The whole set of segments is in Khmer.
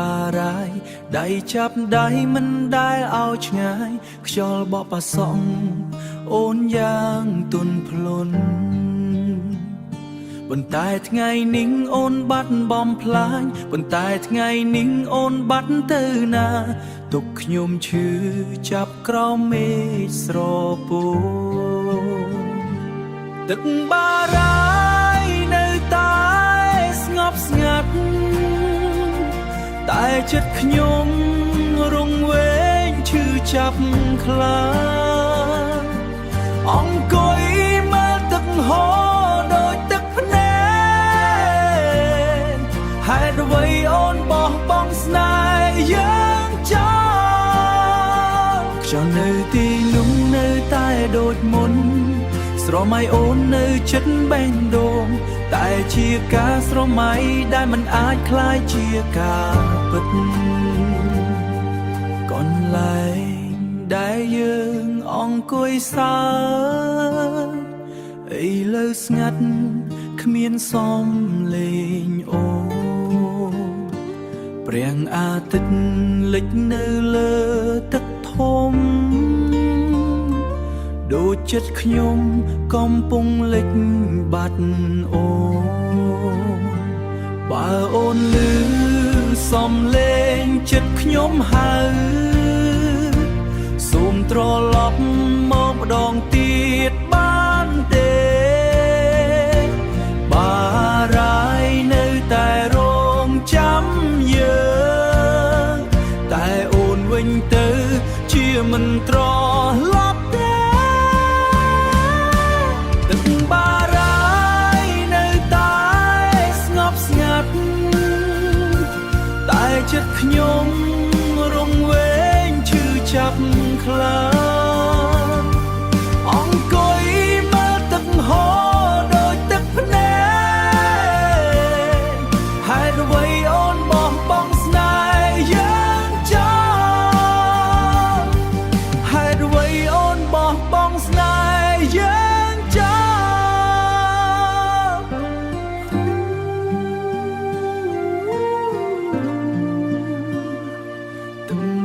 បារាយដៃចាប់ដៃមិនដែលឲ្យឆ្ងាយខ្យល់បបប៉ាសងអូនយ៉ាងទន់ភ្លន់ប៉ុន្តែថ្ងៃនេះអូនបាត់បំផ្លាញប៉ុន្តែថ្ងៃនេះអូនបាត់ទៅណាទុកខ្ញុំឈឺចាប់ក្រោមមេឃស្រពោទឹកបារាយនៅតែស្ងប់ស្ងាត់តែចិត្តខ្ញុំរងវែងឈឺចាប់ខ្លាំងអង្គុយមើលទឹកហូរដូចទឹកភ្នែកហេតុអ្វីអូនបោះបង់ស្នេហ៍យើងចោលខ្យល់នៅទីនោះនៅតែដូចមុនស្រមៃអូននៅចិត្តបេះដូងតែជាការស្រមៃដែលមិនអាចคล้ายជាការពិតកន្លែងដែលយើងអង្គុយសើឥឡូវស្ងាត់គ្មានសំឡេងអូនព្រាំងអាទិត្យលិចនៅលើទឹកធំដូចចិត្តខ្ញុំកំពុងលិចបាត់អូនបើអូនឮសំឡេងចិត្តខ្ញុំហៅសូមត្រឡប់មកម្ដងទៀតបានទេបារាយនៅតែរងចាំយើងតែអូនវិញទៅជាមិនត្រឡប់បារាយនៅតែស្ងប់ស្ងាត់តែចិត្តខ្ញុំរងវែងឈឺចាប់ខ្លាំងអង្គុយមើលទឹកហូរដូចទឹកភ្នែកហេតុអ្វីអូនបោះបង់ស្នេហ៍យើងចោលហេតុអ្វីអូនបោះបង់ស្នេហ៍យើងចោល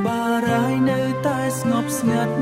បារាយនៅតែស្ងប់ស្ងាត់